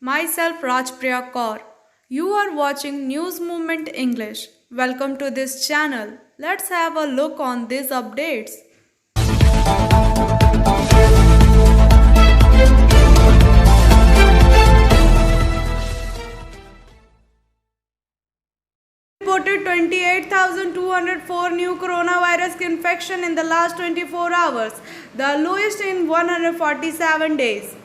Myself Rajpriya Kaur. You are watching News Movement English. Welcome to this channel. Let's have a look on these updates. Reported 28,204 new coronavirus infection in the last 24 hours, the lowest in 147 days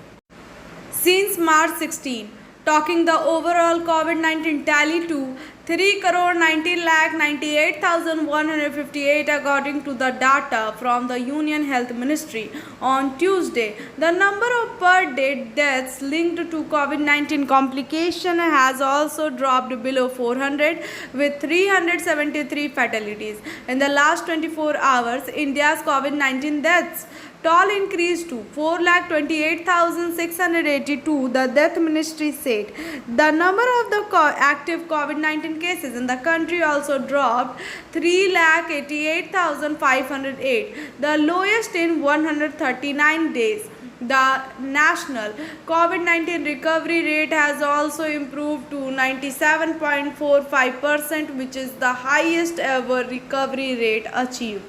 since March 16, talking the overall COVID-19 tally to 3,19,98,158 according to the data from the Union Health Ministry. On Tuesday, the number of per day deaths linked to COVID-19 complication has also dropped below 400 with 373 fatalities. In the last 24 hours, India's COVID-19 deaths toll increased to 4,28,682, the death ministry said. The number of the active COVID-19 cases in the country also dropped 3,88,508, the lowest in 139 days. The national COVID-19 recovery rate has also improved to 97.45%, which is the highest ever recovery rate achieved,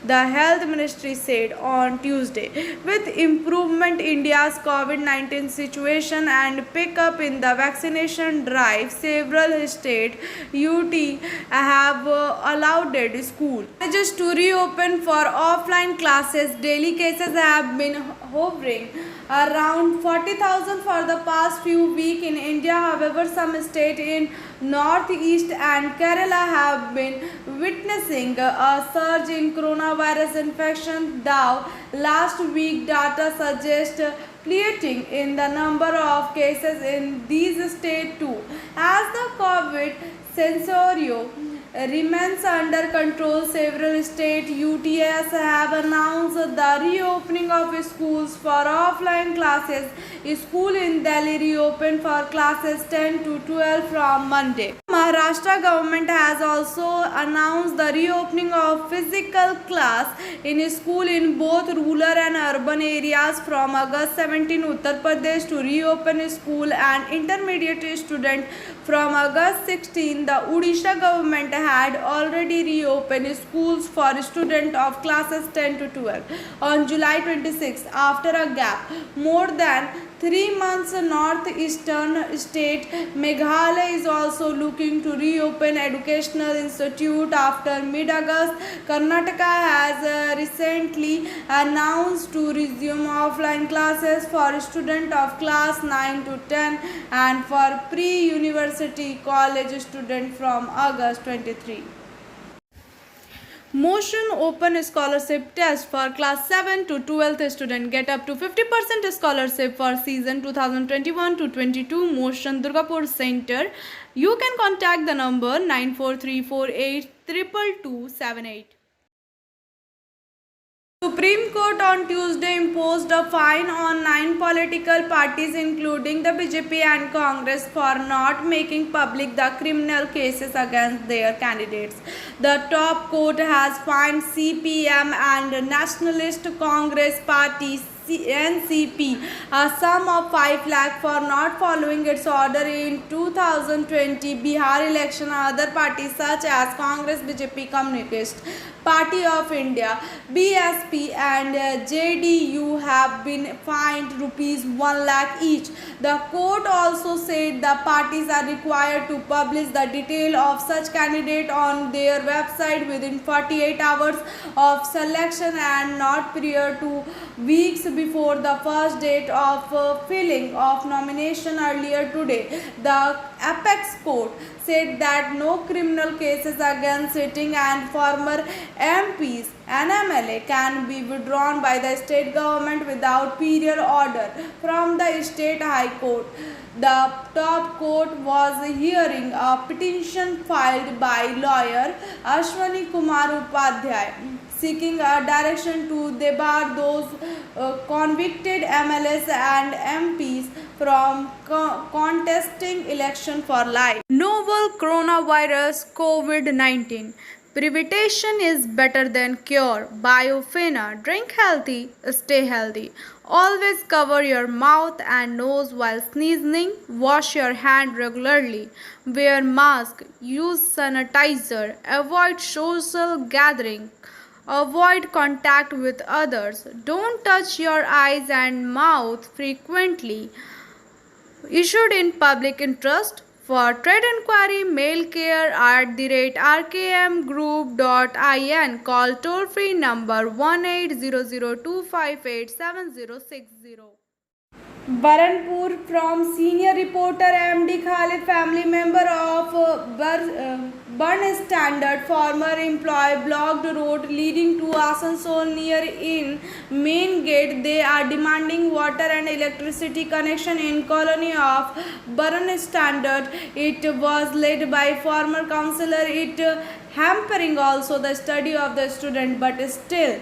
the health ministry said on Tuesday. With improvement India's COVID-19 situation and pickup in the vaccination drive, several state UT have allowed school colleges to reopen for offline classes. Daily cases have been hovering around 40,000 for the past few weeks in India. However, some states in Northeast and Kerala have been witnessing a surge in coronavirus infection. Though last week data suggests plateauing in the number of cases in these states too, as the COVID scenario remains under control. Several state UTs have announced the reopening of schools for offline classes. School in Delhi reopened for classes 10 to 12 from Monday. Maharashtra government has also announced the reopening of physical class in school in both rural and urban areas from August 17. Uttar Pradesh to reopen school and intermediate student from August 16. The Odisha government had already reopened schools for students of classes 10 to 12 on July 26 after a gap more than 3 months. Northeastern state Meghalaya is also looking to reopen educational institute after mid-August. Karnataka has recently announced to resume offline classes for students of class 9 to 10 and for pre-university college students from August 23. Motion Open Scholarship Test for class 7 to 12th student. Get up to 50% scholarship for season 2021 to 22. Motion Durgapur Center. You can contact the number 943482278. Supreme Court on Tuesday imposed a fine on 9 political parties including the BJP and Congress for not making public the criminal cases against their candidates. The top court has fined CPM and Nationalist Congress Party NCP a sum of 5 lakh for not following its order in 2020 Bihar election. Other parties such as Congress, BJP, Communist Party of India, BSP and JDU have been fined rupees 1 lakh each. The court also said the parties are required to publish the detail of such candidate on their website within 48 hours of selection and not prior to weeks before the first date of filing of nomination. Earlier today, the apex court said that no criminal cases against sitting and former MPs and MLA can be withdrawn by the state government without prior order from the state high court. The top court was hearing a petition filed by lawyer Ashwani Kumar Upadhyay seeking a direction to debar those convicted MLAs and MPs from contesting election for life. Novel coronavirus COVID-19. Prevention is better than cure. Biofina. Drink healthy, stay healthy. Always cover your mouth and nose while sneezing. Wash your hand regularly. Wear mask. Use sanitizer. Avoid social gathering. Avoid contact with others. Don't touch your eyes and mouth frequently. Issued in public interest. For trade inquiry, mail care@rkmgroup.in. Call toll free number 1800258760. Baranpur from senior reporter MD Khalid, family member of Burn Standard, former employee, blocked road leading to Asansol near in main gate. They are demanding water and electricity connection in colony of Burn Standard. It was led by former councillor. It hampering also the study of the student, but still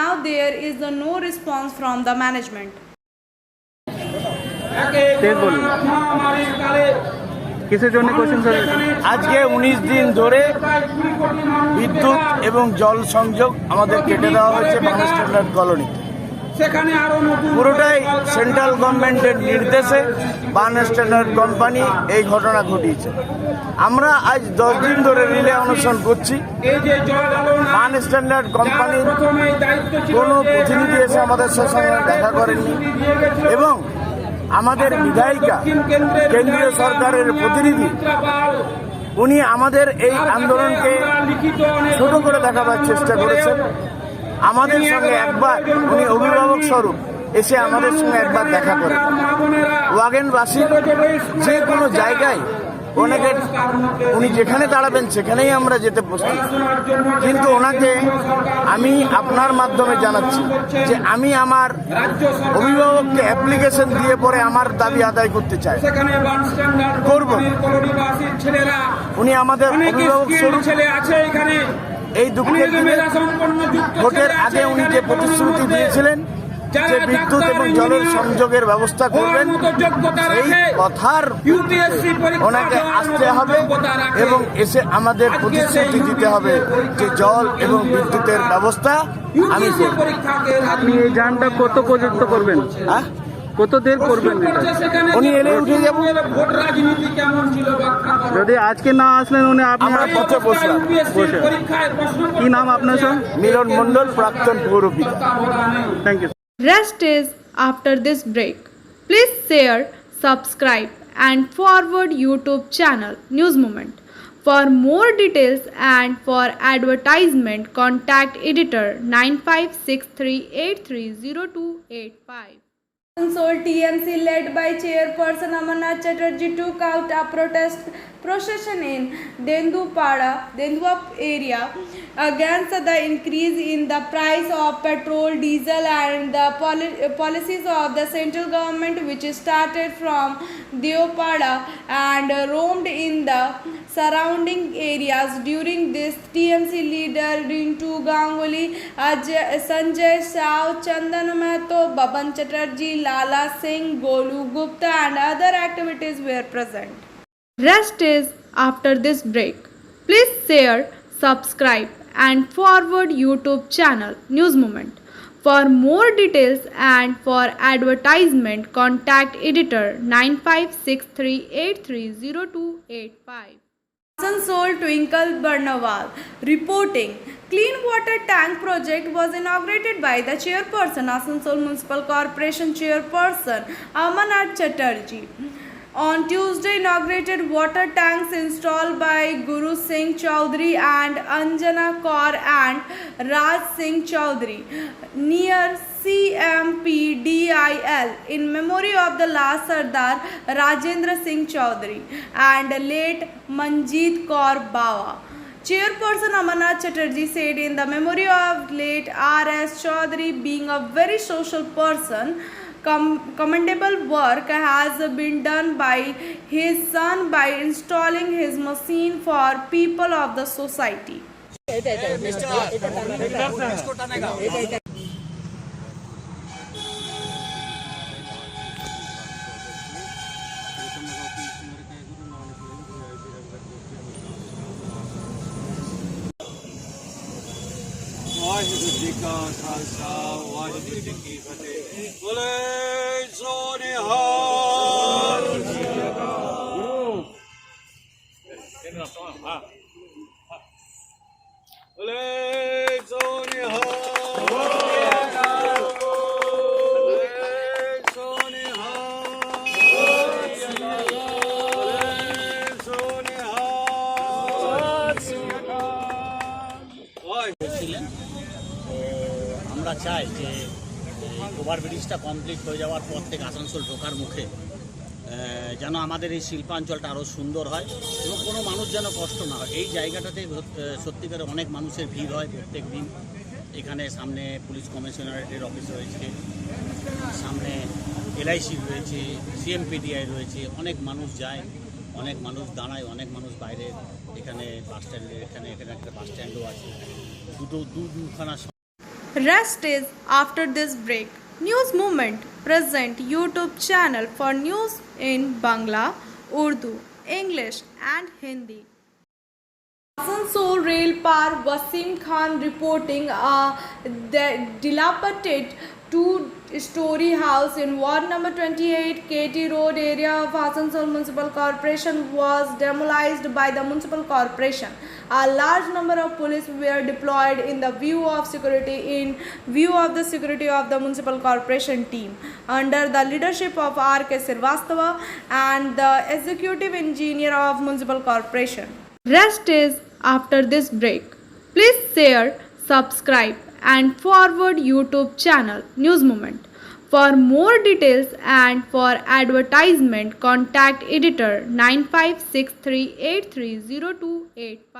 now there is no response from the management. কিসের জন্য question sir? আজকে 19 দিন ধরে বিদ্যুৎ এবং জল সংযোগ আমাদের কেটে দেওয়া হয়েছে বাংলা স্ট্যান্ডার্ড কলোনি। পুরোটাই সেন্ট্রাল গভর্নমেন্টের নির্দেশে বাংলা স্ট্যান্ডার্ড কোম্পানি এই ঘটনা ঘটিয়েছে। আমরা আজ 10 দিন ধরে রিলে অনশন করছি। বাংলা স্ট্যান্ডার্ড কোম্পানির কোনো প্রতিনিধি এসে আমাদের সঙ্গে দেখা করেননি এবং আমাদের বিধায়িকা কেন্দ্রীয় সরকারের প্রতিনিধি উনি আমাদের এই আন্দোলনকে ছোট করে দেখাবার চেষ্টা করেছেন। আমাদের সঙ্গে একবার উনি অভিভাবক স্বরূপ এসে আমাদের সঙ্গে একবার দেখা করেন। ওয়াগেনবাসীর যে কোনো জায়গায় ওনাকে উনি যেখানে দাঁড়াবেন সেখানেই আমরা যেতে প্রস্তুত, কিন্তু ওনাকে আমি আপনার মাধ্যমে জানাচ্ছি যে আমি আমার অভিভাবককে অ্যাপ্লিকেশন দিয়ে পরে আমার দাবি আদায় করতে চাই, করব। উনি আমাদের অভিভাবক স্বরূপ এই দুঃখের দিনে ভোটের আগে উনি যে প্রতিশ্রুতি দিয়েছিলেন যে বিদ্যুৎ এবং জলের সংযোগের ব্যবস্থা করবেন, সেই কথার ওনাকে আসতে হবে এবং এসে আমাদের প্রতিশ্রুতি দিতে হবে যে জল এবং বিদ্যুতের ব্যবস্থা আমি করব। আপনি এই যানটা কত পর্যন্ত করবেন? কত দের করবেন? উনি এলে উঠে যাব। যদি আজকে না আসলেন উনি আমরা পথে বসলাম। কি নাম আপনার স্যার? মিলন মণ্ডল, প্রাক্তন পৌরপিতা। Thank you. Rest is after this break. Please share, subscribe and forward YouTube channel News Moment. For more details and for advertisement, contact editor 9563830285. Asansol TMC led by Chairperson Amarnath Chatterjee took out a protest procession in Dendua area against the increase in the price of petrol, diesel and the policies of the central government, which started from Deopada and roamed in the surrounding areas. During this, TMC leader Rintu Ganguly, Sanjay Shah, Chandan Mahto, Baban Chatterjee, Lala Singh, Golu Gupta and other activities were present. Rest is after this break. Please share, subscribe and forward YouTube channel News Moment. For more details and for advertisement, contact editor 9563830285. Asansol Twinkle Barnawal reporting. Clean water tank project was inaugurated by the chairperson, Asansol Municipal Corporation Chairperson Amarnath Chatterjee. On Tuesday, inaugurated water tanks installed by Guru Singh Chaudhary and Anjana Kaur and Raj Singh Chaudhary near CMPDIL in memory of the last Sardar Rajendra Singh Chaudhary and late Manjeet Kaur Bawa. Chairperson Amarnath Chatterjee said in the memory of late R.S. Chaudhary, being a very social person, commendable work has been done by his son by installing his machine for people of the society. Waheguru ji का खालसा वाहिगुरु जी की फतेह। बोले सोनिहाल। बोले सोनिहाल। ছিলেন। তো আমরা চাই যে ওভারব্রিজটা complete হয়ে যাওয়ার পর থেকে আসানসোল ঢোকার মুখে যেন আমাদের এই শিল্পাঞ্চলটা আরও সুন্দর হয় এবং কোনো মানুষ যেন কষ্ট না হয়। এই জায়গাটাতে সত্যিকারে অনেক মানুষের ভিড় হয় প্রত্যেক দিন। এখানে সামনে পুলিশ কমিশনারেটের অফিস রয়েছে, সামনে LIC রয়েছে, CMPDI রয়েছে, অনেক মানুষ যায়, অনেক মানুষ দাঁড়ায়, অনেক মানুষ বাইরে। এখানে বাস স্ট্যান্ডের এখানে একটা বাস স্ট্যান্ডও আছে, দুখানা। Rest is after this break. News Movement present YouTube channel for news in Bangla, Urdu, English and Hindi. Asansol Rail Par Wasim Khan reporting a dilapidated two-story house in Ward number 28 KT Road area of Asansol Municipal Corporation was demolished by the Municipal Corporation. A large number of police were deployed in the view of the security of the Municipal Corporation team under the leadership of R.K. Srivastava and the Executive Engineer of Municipal Corporation. Rest is after this break. Please share, subscribe and forward YouTube channel News Movement. For more details and for advertisement, contact editor 9563830285.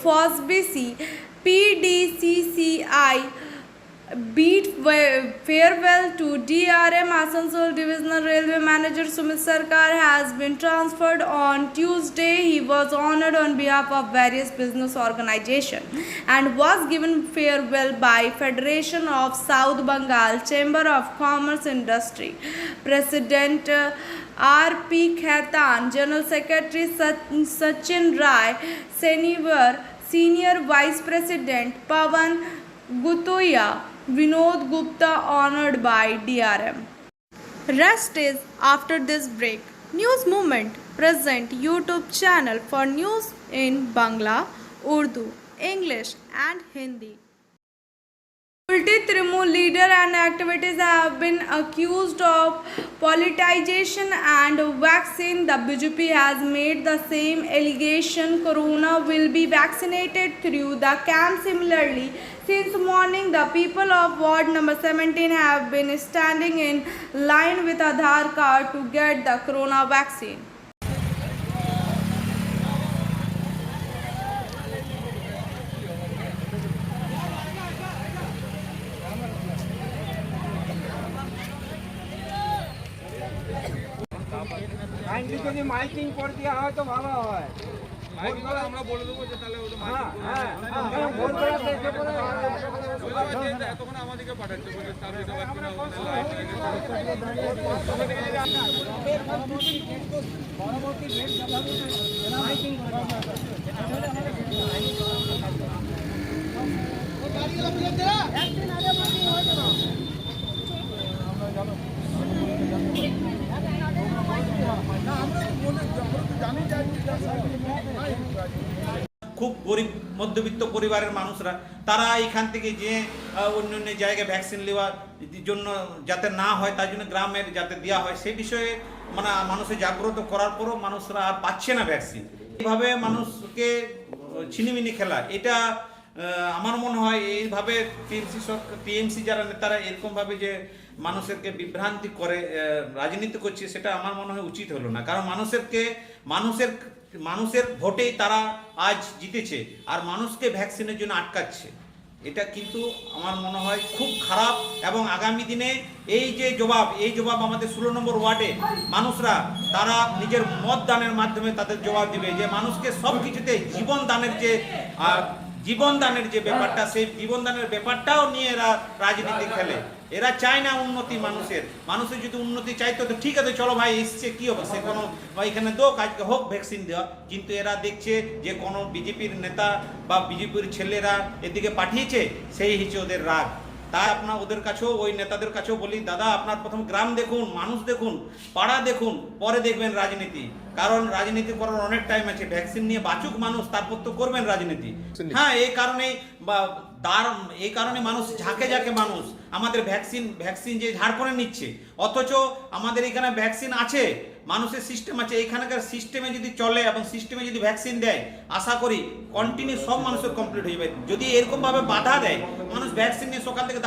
FOSBC PDCCI bid farewell to DRM Asansol Divisional Railway Manager Sumit Sarkar has been transferred on Tuesday. He was honored on behalf of various business organizations and was given farewell by Federation of South Bengal Chamber of Commerce Industry President R.P. Khaitan, General Secretary Sachin Rai, Senior Vice President Pawan Gutoya, Vinod Gupta honored by DRM. Rest is after this break. News Movement present YouTube channel for news in Bangla, Urdu, English and Hindi. Ulti Trimool leader and activities have been accused of politicization and vaccine. The BJP has made the same allegation. Corona will be vaccinated through the camp. Similarly, since morning, the people of Ward number 17 have been standing in line with Aadhaar card to get the Corona vaccine. যদি miking করে দেওয়া হয় তো ভালো হয়। আমরা বলে দেবো যে তাহলে এতক্ষণ আমাদেরকে পাঠাচ্ছে খুব গরিব মধ্যবিত্ত পরিবারের মানুষরা তারা এখান থেকে যে অন্য অন্য জায়গায় ভ্যাকসিন নেওয়ার জন্য যাতে না হয় তার জন্য গ্রামের যাতে দেওয়া হয় সেই বিষয়ে মানে মানুষের জাগ্রত করার পরও মানুষরা আর পাচ্ছে না ভ্যাকসিন। এইভাবে মানুষকে ছিনিমিনি খেলা এটা আমার মনে হয় এইভাবে টিএমসি যারা নেতারা এরকমভাবে যে মানুষেরকে বিভ্রান্তি করে রাজনীতি করছে সেটা আমার মনে হয় উচিত হলো না। কারণ মানুষের ভোটেই তারা আজ জিতেছে আর মানুষকে ভ্যাকসিনের জন্য আটকাচ্ছে। এটা কিন্তু আমার মনে হয় খুব খারাপ এবং আগামী দিনে এই জবাব আমাদের 16 নম্বর ওয়ার্ডে মানুষরা তারা নিজের মত দানের মাধ্যমে তাদের জবাব দিবে যে মানুষকে সব কিছুতে জীবন দানের যে জীবনদানের যে ব্যাপারটা, সেই জীবনদানের ব্যাপারটাও নিয়ে এরা রাজনীতি খেলে। এরা চায় না উন্নতি মানুষের যদি উন্নতি চাইতো তো ঠিক আছে, চলো ভাই এসছে কি হবে, সে কোনো এখানে দোক আজকে হোক ভ্যাকসিন দেওয়া। কিন্তু এরা দেখছে যে কোনো বিজেপির নেতা বা বিজেপির ছেলেরা এদিকে পাঠিয়েছে, সেই হিসেবে ওদের রাগ। তাই আপনার ওদের কাছেও, ওই নেতাদের কাছেও বলি, দাদা আপনার প্রথম গ্রাম দেখুন, মানুষ দেখুন, পাড়া দেখুন, পরে দেখবেন রাজনীতি। কারণ রাজনীতি করার অনেক টাইম আছে, ভ্যাকসিন নিয়ে বাঁচুক মানুষ, তারপর তো করবেন রাজনীতি। হ্যাঁ, এই কারণে মানুষ ঝাঁকে মানুষ আমাদের ভ্যাকসিন যে ঝাড়খণ্ডে নিচ্ছে, অথচ আমাদের এখানে ভ্যাকসিন আছে, মানুষের সিস্টেম আছে। এখানকার সিস্টেমে যদি চলে এবং সিস্টেমে যদি ভ্যাকসিন দেয়, আশা করি কন্টিনিউ সব মানুষের কমপ্লিট হয়ে যাবে। যদি এরকমভাবে বাধা দেয়, মানুষ ভ্যাকসিন নিয়ে সকাল থেকে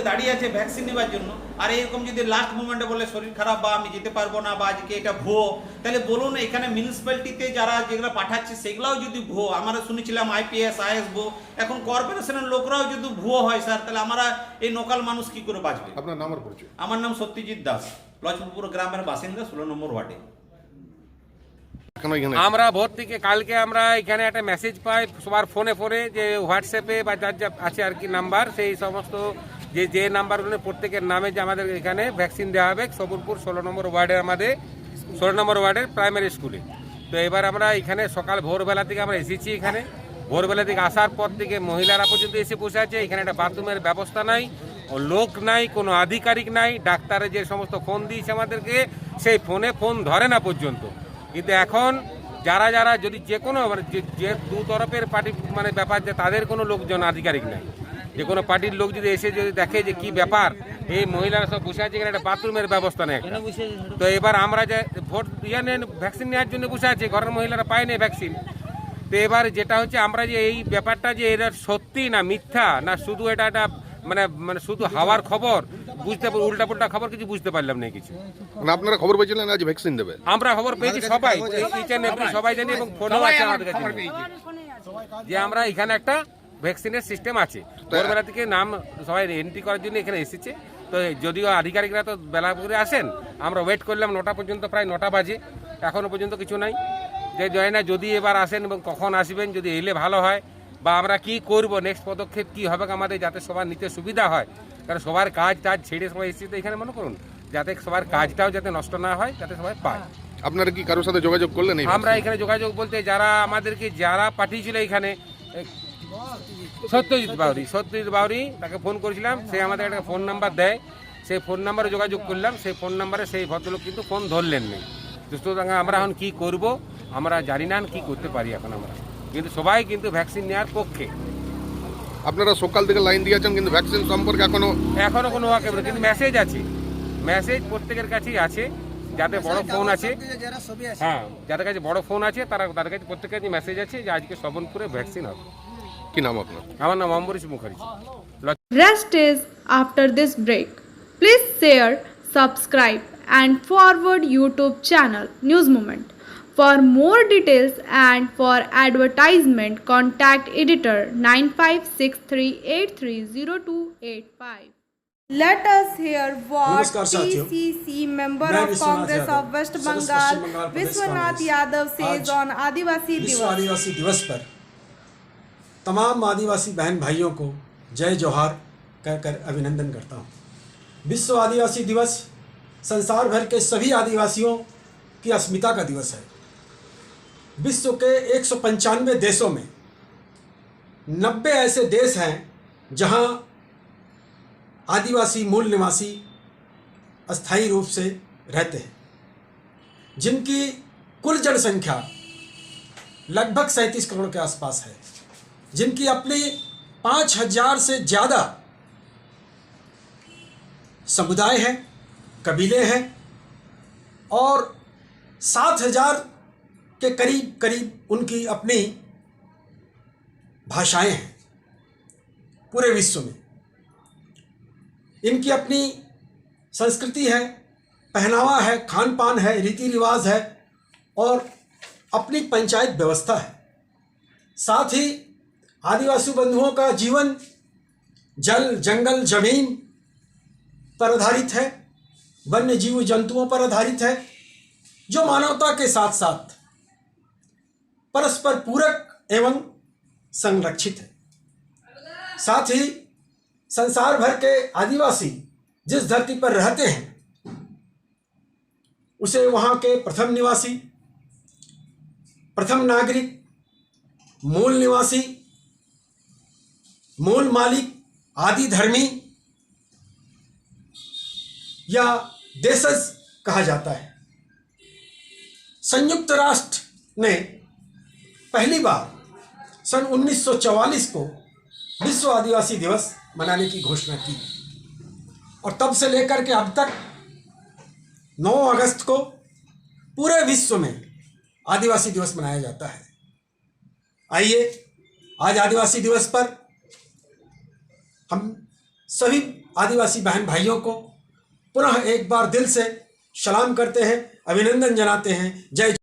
দাঁড়িয়ে আছে ভ্যাকসিন নেওয়ার জন্য, আর এরকম যদি লাস্ট মোমেন্টে বলে শরীর খারাপ বা আমি যেতে পারবো না বা আজকে এটা ভুয়ো, তাহলে বলুন এখানে মিউনিসিপ্যালিটিতে যারা যেগুলো পাঠাচ্ছে সেগুলোও যদি ভুয়ো, আমরা শুনেছিলাম IPS IAS ভুয়ো, এখন কর্পোরেশনের লোকরাও যদি ভুয়ো হয় স্যার, তাহলে আমরা এই লোকাল মানুষ কি করে বাঁচবে? আপনার নাম আর পরিচয়? আমার নাম সত্যজিৎ দাস, লক্ষ্মীপুর গ্রামের বাসিন্দা, 16 নম্বর ওয়ার্ডে। আমরা ভোর থেকে কালকে আমরা এখানে একটা মেসেজ পাই সবার ফোনে যে হোয়াটসঅ্যাপে বা যার যা আছে আর কি নাম্বার, সেই সমস্ত যে নাম্বারগুলো প্রত্যেকের নামে যে আমাদের এখানে ভ্যাকসিন দেওয়া হবে সবুরপুর 16 নম্বর ওয়ার্ডের প্রাইমারি স্কুলে। তো এবার আমরা এখানে সকাল ভোরবেলা থেকে আমরা এসেছি। এখানে ভোরবেলা থেকে আসার পর থেকে মহিলারা পর্যন্ত এসে বসে আছে। এখানে একটা বাথরুমের ব্যবস্থা নাই, লোক নাই, কোনো আধিকারিক নাই। ডাক্তারে যে সমস্ত ফোন দিয়েছে আমাদেরকে, সেই ফোন ধরে না পর্যন্ত। কিন্তু এখন যারা যদি যে কোনো যে দু তরফের পার্টি ব্যাপার, যে তাদের কোনো লোকজন আধিকারিক নাই, যে কোনো পার্টির লোক যদি এসে যদি দেখে যে কি ব্যাপার, এই মহিলারা সব বসে আছে, এখানে একটা বাথরুমের ব্যবস্থা নেই। তো এবার আমরা যে ভোট ভ্যাকসিন নেওয়ার জন্য বসে আছি, ঘরের মহিলারা পায়নি ভ্যাকসিন। তো এবার যেটা হচ্ছে, আমরা যে এই ব্যাপারটা যে এটা সত্যি না মিথ্যা, না শুধু এটা একটা শুধু হাওয়ার খবর, উল্টা খবর কিছু বুঝতে পারলাম না কিছু। আপনারা খবর পেয়েছিলেন আজ ভ্যাকসিন দেবে? আমরা খবর পেয়েছি সবাই, সবাই জানি, এবং ফোনও আছে আমাদের কাছে যে আমরা এখানে একটা ভ্যাকসিনের সিস্টেম আছে। ভোরবেলা থেকে নাম সবাই এন্ট্রি করার জন্য এখানে এসেছে। তো যদিও আধিকারিকরা তো বেলা করে আসেন, আমরা ওয়েট করলাম 9টা পর্যন্ত, প্রায় 9টা বাজে, এখনো পর্যন্ত কিছু নাই। যে জয় না, যদি এবার আসেন এবং কখন আসবেন, যদি এলে ভালো হয়, বা আমরা কি করব, নেক্সট পদক্ষেপ কি হবে আমাদের, যাতে সবার নিতে সুবিধা হয়। কারণ সবার কাজ ছেড়ে সবাই এসেছে তো এখানে, মনে করুন যাতে সবার কাজটাও যাতে নষ্ট না হয়, যাতে সবাই পায়। আপনারা কি কারোর সাথে যোগাযোগ করলেন? আমরা এখানে যোগাযোগ বলতে যারা পাঠিয়েছিল এখানে, সত্যজিৎ বাউরি, তাকে ফোন করেছিলাম, সে আমাদের একটা ফোন নাম্বার দেয়, সেই ফোন নাম্বারে যোগাযোগ করলাম। সেই ফোন নাম্বারে সেই ভদ্রলোক কিন্তু ফোন ধরলেন নেই। সুতরাং আমরা এখন কি করব আমরা জানি না, কি করতে পারি এখন আমরা। কিন্তু সবাই কিন্তু ভ্যাকসিন নেওয়ার পক্ষে। আপনারা সকাল থেকে লাইন দিয়েছেন, কিন্তু ভ্যাকসিন সম্পর্কে এখনো কোনো কিন্তু মেসেজ আছে, মেসেজ প্রত্যেকের কাছেই আছে, যাদের বড় ফোন আছে, হ্যাঁ যাদের কাছে বড় ফোন আছে তাদের কাছে প্রত্যেকের কাছে মেসেজ আছে যে আজকে সবনপুরে ভ্যাকসিন হবে। কি নাম আপনার? আমার নাম Ambarish Mukherjee. Rest is after this break. Please share, subscribe and forward YouTube channel News Moment. For more details and for advertisement, contact editor 9563830285. Let us hear what नमस्कार साथियों, PCC member मैं of Vishwanath Congress Yadav, of West सदस्य Bengal, पश्चिम बंगाल प्रदेश Vishwanath Congress. Yadav says आज on Adivasi विश्व Divas. आदिवासी दिवस पर तमाम आदिवासी बहन भाइयों को जय जोहार कहकर अभिनंदन करता हूँ। विश्व आदिवासी दिवस संसार भर के सभी आदिवासियों की अस्मिता का दिवस है। विश्व के 195 देशों में 90 ऐसे देश हैं जहाँ आदिवासी मूल निवासी अस्थायी रूप से रहते हैं, जिनकी कुल जनसंख्या लगभग 37 करोड़ के आसपास है, जिनकी अपनी 5000 से ज़्यादा समुदाय हैं, कबीले हैं, और 7000 के करीब उनकी अपनी भाषाएं हैं पूरे विश्व में। इनकी अपनी संस्कृति है, पहनावा है, खान पान है, रीति रिवाज है, और अपनी पंचायत व्यवस्था है। साथ ही आदिवासी बंधुओं का जीवन जल, जंगल, जमीन पर आधारित है, वन्य जीव जंतुओं पर आधारित है, जो मानवता के साथ साथ परस्पर पूरक एवं संरक्षित है। साथ ही संसार भर के आदिवासी जिस धरती पर रहते हैं उसे वहाँ के प्रथम निवासी, प्रथम नागरिक, मूल निवासी, मूल मालिक, आदि धर्मी या देशज कहा जाता है। संयुक्त राष्ट्र ने पहली बार सन 1944 को विश्व आदिवासी दिवस मनाने की घोषणा की और तब से लेकर के अब तक 9 अगस्त को पूरे विश्व में आदिवासी दिवस मनाया जाता है। आइए आज आदिवासी दिवस पर हम सभी आदिवासी बहन भाइयों को पुनः एक बार दिल से सलाम करते हैं, अभिनंदन जनाते हैं। जय।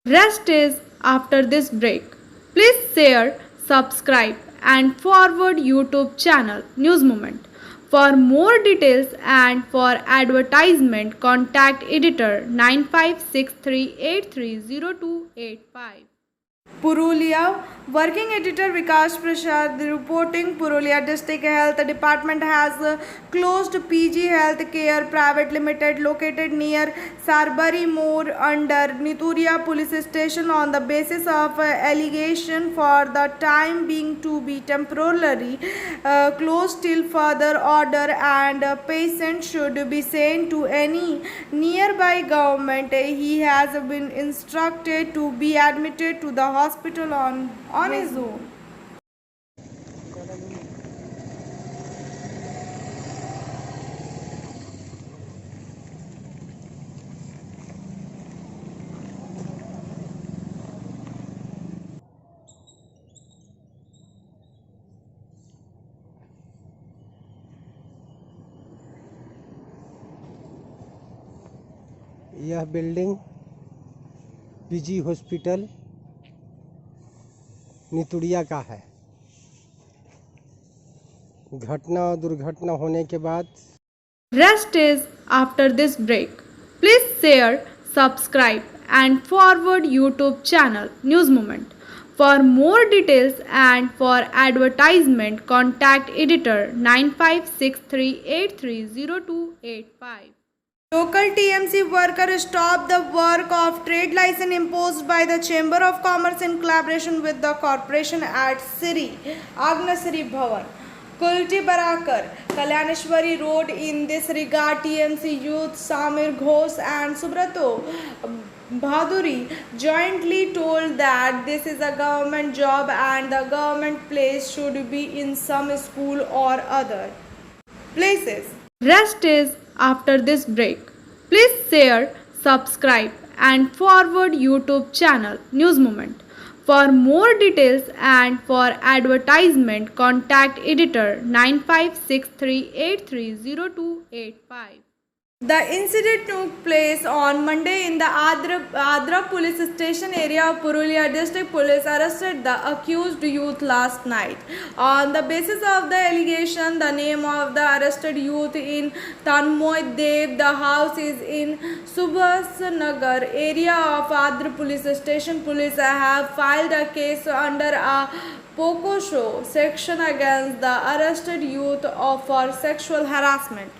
Rest is after this break. Please share, subscribe and forward YouTube channel News Moment. For more details and for advertisement, contact editor 9563830285. Purulia, Working Editor Vikas Prasad reporting. Purulia District Health Department has closed PG Health Care Private Limited located near Sarbari Moor under Nituria Police Station on the basis of allegation for the time being to be temporarily closed till further order, and patient should be sent to any nearby government. He has been instructed to be admitted to the hospital on his own. यह building PG hospital नितुड़िया का है। घटना और दुर्घटना होने के बाद Rest is after this break. Please share, subscribe and forward YouTube channel News Moment. For more details and for advertisement, contact editor 9563830285. Local TMC worker stopped the work of trade license imposed by the Chamber of Commerce in collaboration with the corporation at Siri Agnasri Bhavan, Kulti Barakar, Kalyaneshwari Road. In this regard, TMC youth Samir Ghosh and Subrato Bhaduri jointly told that this is a government job and the government place should be in some school or other places. Rest is after this break. Please share, subscribe and forward YouTube channel News Moment. For more details and for advertisement, contact editor 9563830285. The incident took place on Monday in the Adra police station area of Purulia district. Police arrested the accused youth last night. On the basis of the allegation, the name of the arrested youth in Tanmoy Dev. The house is in Subhas Nagar area of Adra police station. Police have filed a case under a POCSO section against the arrested youth for sexual harassment.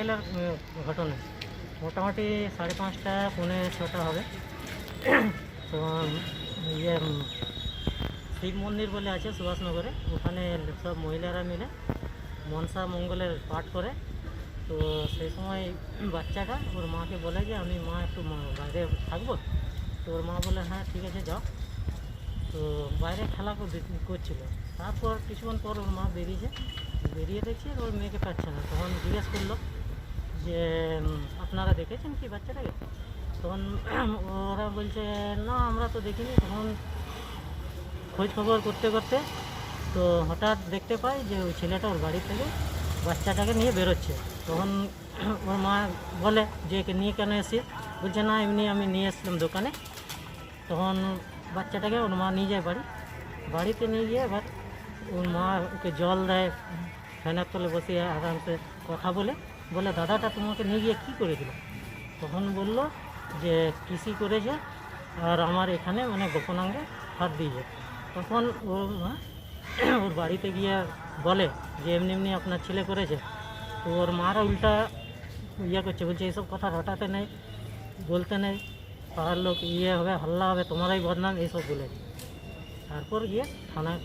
বিকেলের ঘটনা, মোটামুটি 5:30 পৌনে 6টা হবে। তো ইয়ে শিব মন্দির বলে আছে সুভাষনগরে, ওখানে সব মহিলারা মিলে মনসা মঙ্গলের পাঠ করে। তো সেই সময় বাচ্চাটা ওর মাকে বলে যে আমি মা একটু বাইরে থাকবো। তো ওর মা বলে হ্যাঁ ঠিক আছে যাও। তো বাইরে খেলা করছিল। তারপর কিছুক্ষণ পর ওর মা বেরিয়ে দেখছি ওর মেয়েকে পাচ্ছে না। তখন জিজ্ঞেস করলো যে আপনারা দেখেছেন কি বাচ্চাটাকে? তখন ওরা বলছে না আমরা তো দেখিনি। তখন খোঁজ খবর করতে করতে তো হঠাৎ দেখতে পাই যে ওই ছেলেটা ওর বাড়ি থেকে বাচ্চাটাকে নিয়ে বেরোচ্ছে। তখন ওর মা বলে যে একে নিয়ে কেন এসে? বলছে না এমনি আমি নিয়ে এসলাম দোকানে। তখন বাচ্চাটাকে ওর মা নিয়ে যায় বাড়িতে নিয়ে গিয়ে এবার ওর মা ওকে জল দেয়, ফ্যানের তলে বসিয়ে আরামসে কথা বলে দাদাটা তোমাকে নিয়ে গিয়ে কী করে দিল? তখন বলল যে কৃষি করেছে আর আমার এখানে মানে গোপনাঙ্গে হাত দিয়েছে। তখন ওর বাড়িতে গিয়ে বলে যে এমনি আপনার ছেলে করেছে। তো ওর মারা উল্টা করছে, বলছে এইসব কথা রটাতে নেই, বলতে নেই, পাড়ার লোক হবে, হাল্লা হবে, তোমারাই বদনাম, এইসব বলে। তারপর গিয়ে থানায়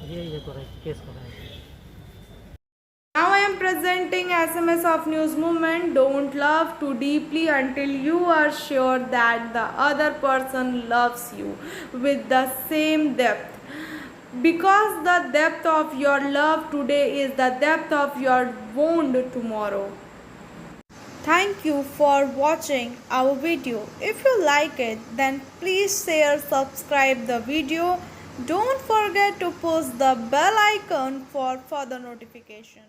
গিয়ে করে কেস করায়। Now I am presenting SMS of News Movement. Don't love too deeply until you are sure that the other person loves you with the same depth. Because the depth of your love today is the depth of your wound tomorrow. Thank you for watching our video. If you like it, then please share, subscribe the video. Don't forget to push the bell icon for further notification.